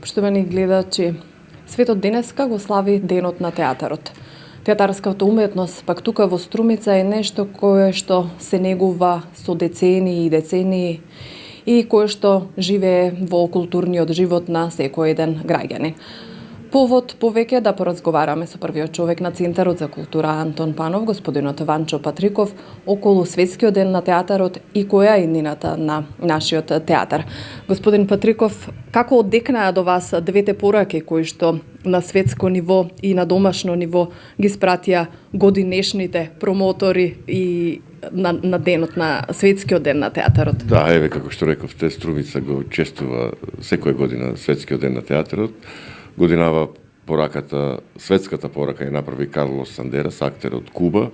Поштовани гледачи, светот денеска го слави Денот на театарот. Театарската уметност, пак тука во Струмица, е нешто кое што се негува со децении и децении и кое што живее во културниот живот на секој еден граѓанин. Повод повеќе да поразговараме со првиот човек на Центарот за култура Антон Панов, господинот Ванчо Патриков, околу Светскиот ден на театарот и која е иднината на нашиот театар. Господин Патриков, како одекнаа до вас двете пораки кои што на светско ниво и на домашно ниво ги спратија годинешните промотори и на денот на Светскиот ден на театарот? Да, еве како што рековте, Струмица го чествува секоја година Светскиот ден на театарот. Годинава пораката, светската порака ја направи Карлос Сандерас, актер од Куба,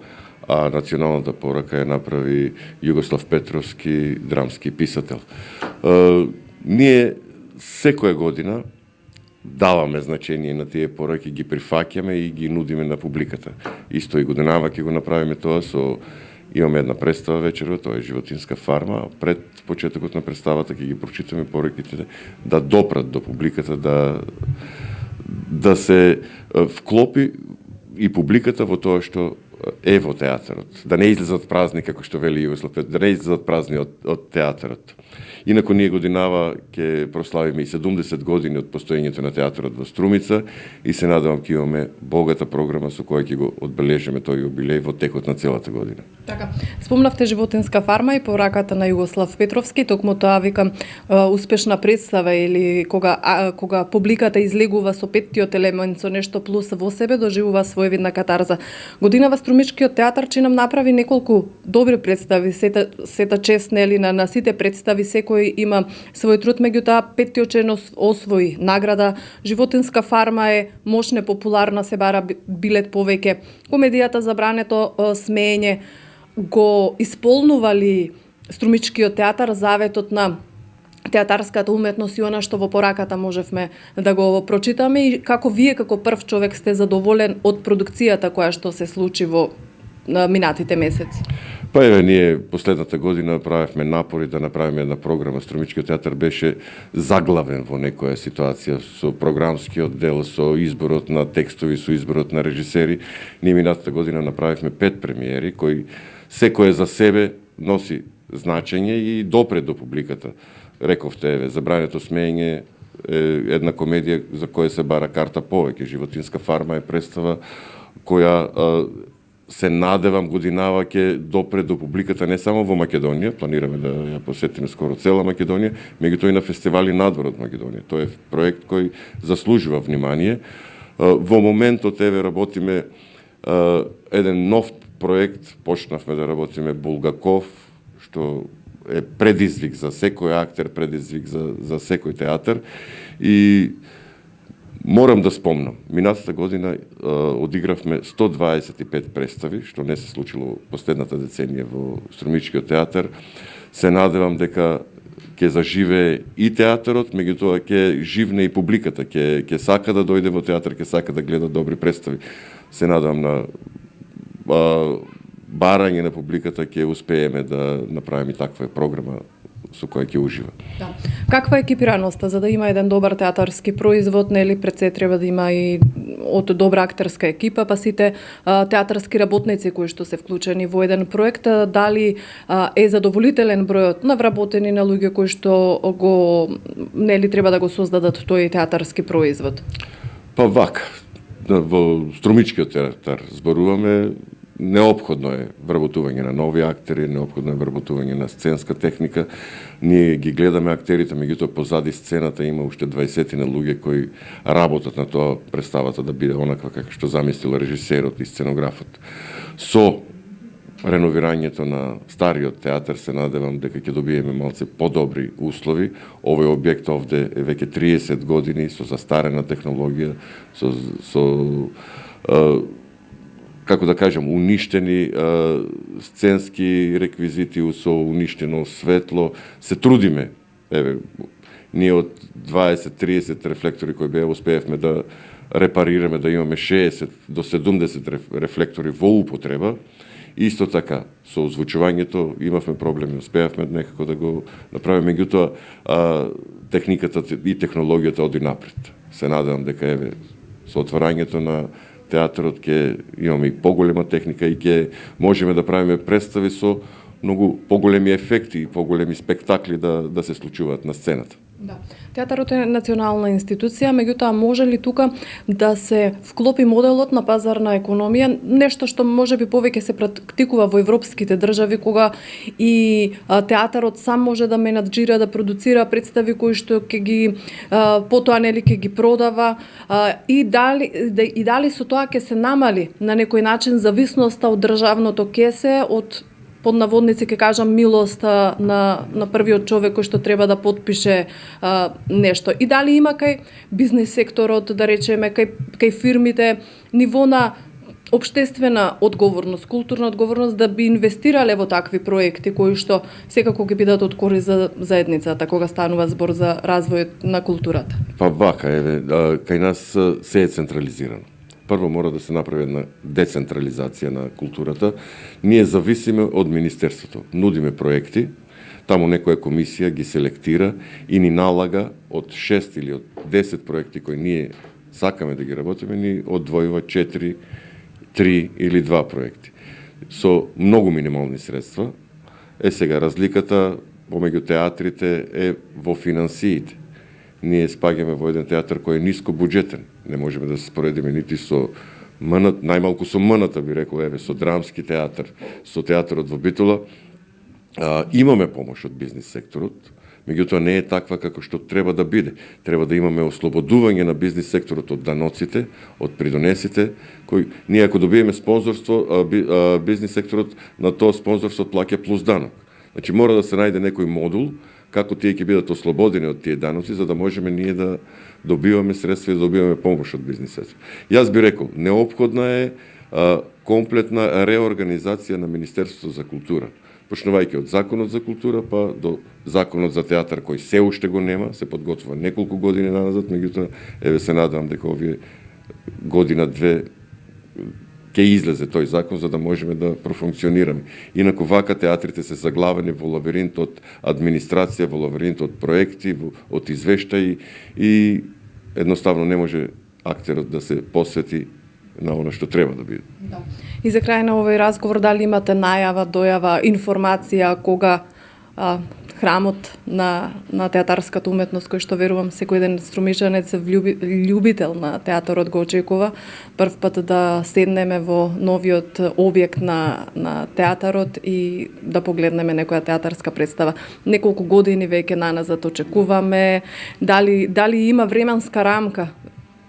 а националната порака ја направи Југослав Петровски, драмски писател. Ние секоја година даваме значение на тие пораки, ги прифаќаме и ги нудиме на публиката. Исто и годинава ќе го направиме тоа со имаме една представа вечерва, тоа е Животинска фарма. Пред почетокот на представата ќе ги прочитаме пораките да допрат до публиката, да се вклопи и публиката во тоа што е во театарот. Да не излезат празни, како што вели Југослав Петров, да не излезат празни од театарот. Инаку ние годинава ќе прославиме и 70 години од постоењето на театарот во Струмица и се надевам ќе имаме богата програма со која ќе го одбележиме тој јубилеј во текот на целата година. Така, спомнавте Животинска фарма и пораката на Југослав Петровски, токму тоа викам успешна представа или кога публиката излегува со петтиот елемент, со нешто плюс во себе, доживува своевидна катарза. Годинава Струмичкиот театар че нам направи неколку добри представи, сета чест нели на сите представи, секој има свој труд, меѓутоа петтиот че освои награда. Животинска фарма е мощна, популарна, се бара билет повеќе. Комедијата Забрането смеење го исполнували Струмичкиот театар заветот на театарската уметност и она што во пораката можевме да го прочитаме и како вие како прв човек сте задоволен од продукцијата која што се случи во минатите месеци? Па еве, ние последната година правевме напори да направиме една програма. Струмичкиот театар беше заглавен во некоја ситуација со програмскиот дел, со изборот на текстови, со изборот на режисери. Ние минатата година направивме 5 премиери кои секој за себе носи значење и допре до публиката. Рековте, еве, Забрането смеење е една комедија за која се бара карта повеќе. Животинска фарма е представа која се надевам годинава ќе допре до публиката не само во Македонија, планираме да ја посетиме скоро цела Македонија, меѓутоа и на фестивали надвор од Македонија. Тоа е проект кој заслужува внимание. Во моментот еве работиме еден нов проект, почнавме да работиме Булгаков, што е предизвик за секој актер, предизвик за секој театар и морам да спомнам, минатата година одигравме 125 представи, што не се случило последната деценија во Струмичкиот театар. Се надевам дека ќе заживее и театарот, меѓутоа ќе живне и публиката, ќе сака да дојде во театар, ќе сака да гледа добри представи. Се надевам на барање на публиката ќе успееме да направиме таква програма со која ќе ужива. Да. Каква е екипираноста за да има еден добар театарски производ, нели пред се треба да има и од добра актерска екипа, па сите театарски работници кои што се вклучени во еден проект, дали е задоволителен бројот на вработени на луѓе кои што го нели треба да го создадат тој театарски производ? Па вака, во Струмичкиот театар зборуваме, неопходно е вработување на нови актери, неопходно е вработување на сценска техника. Ние ги гледаме актерите, меѓутоа позади сцената има уште 20 на луѓе кои работат на тоа представата да биде онаква како што замислил режисерот и сценографот. Со реновирањето на стариот театар се надевам дека ќе добиеме малце подобри услови. Овој објект овде е веќе 30 години со застарена технологија, со како да кажам, уништени сценски реквизити, со уништено светло. Се трудиме. Еве, ние од 20-30 рефлектори кои беа успеевме да репарираме, да имаме 60 до 70 рефлектори во употреба Исто така, со озвучувањето имавме проблеми, успеавме некако да го направиме, меѓутоа техниката и технологијата оди напред. Се надевам дека еве со отварањето на театарот ќе имаме и поголема техника и ќе можеме да правиме представи со многу поголеми ефекти и поголеми спектакли да се случуваат на сцената. Да. Театарот е национална институција, меѓутоа може ли тука да се вклопи моделот на пазарна економија, нешто што можеби повеќе се практикува во европските држави, кога и театарот сам може да менаџира, да продуцира представи кои што ќе ги потоа нели ќе ги продава, и дали со тоа ќе се намали на некој начин зависноста од државното кесе, од под наводници ќе кажам милоста на првиот човек кој што треба да потпише нешто. И дали има кај бизнис секторот, да речеме, кај фирмите ниво на општествена одговорност, културна одговорност да би инвестирале во такви проекти кои што секако ќе бидат од корист за заедницата кога станува збор за развојот на културата. Па вака, еве, кај нас се е централизирано. Прво мора да се направи една децентрализација на културата. Ние зависиме од Министерството. Нудиме проекти, таму некоја комисија ги селектира и ни налага од 6 или од 10 проекти кои ние сакаме да ги работиме, ни одвојува 4, 3 или 2 проекти. Со многу минимални средства. Сега разликата помеѓу театрите е во финансиите. Ние спаѓаме во еден театар кој е ниско буџетен. Не можеме да се споредиме нити со МН, најмалку со МН-та би рекол, еве, со драмски театар, со театарот во Битола. Имаме помош од бизнис секторот, меѓутоа не е таква како што треба да биде. Треба да имаме ослободување на бизнис секторот од даноците, од придонесите, кои ние ако добиеме спонзорство, бизнис секторот на тоа спонзорство плаќа плюс данок. Значи мора да се најде некој модул како тие ќе бидат ослободени од тие даноци, за да можеме ние да добиваме средства и да добиваме помош од бизнисот. Јас би рекол, неопходна е комплетна реорганизација на Министерството за култура, почнувајќи од Законот за култура, па до Законот за театар, кој се уште го нема, се подготвува неколку години назад, меѓутоа, еве се надевам дека овие година-две ќе излезе тој закон за да можеме да профункционираме. Инаку вака театрите се заглавени во лабиринт од администрација, во лабиринт од проекти, од извештаи и едноставно не може актерот да се посвети на она што треба да биде. Да. И за крај на овој разговор, дали имате најава, дојава, информација кога храмот на театарската уметност, кој што верувам секој ден струмичанец е љубител на театарот го очекува, прв пат да седнеме во новиот објект на театарот и да погледнеме некоја театарска представа. Неколку години веќе наназад очекуваме, дали има временска рамка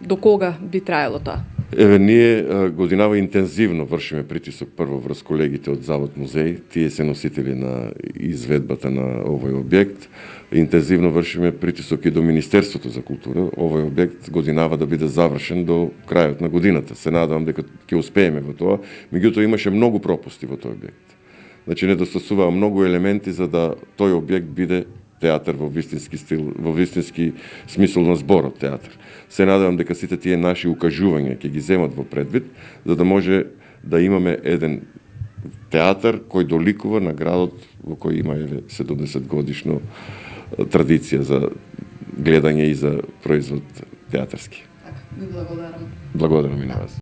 до кога би траело тоа? Еве, ние годинава интензивно вршиме притисок прво врз колегите од Завод музеј, тие се носители на изведбата на овој објект. Интензивно вршиме притисок и до Министерството за култура, овој објект годинава да биде завршен до крајот на годината. Се надевам дека ќе успееме во тоа, меѓутоа имаше многу пропусти во тој објект. Значи недостасуваа многу елементи за да тој објект биде театар во вистински стил, во вистински смисол на зборот театар. Се надевам дека сите тие наши укажувања ќе ги земат во предвид, за да може да имаме еден театар кој доликува на градот во кој има 70 годишно традиција за гледање и за производ театарски. Така, ви благодарам. Благодарам и на вас.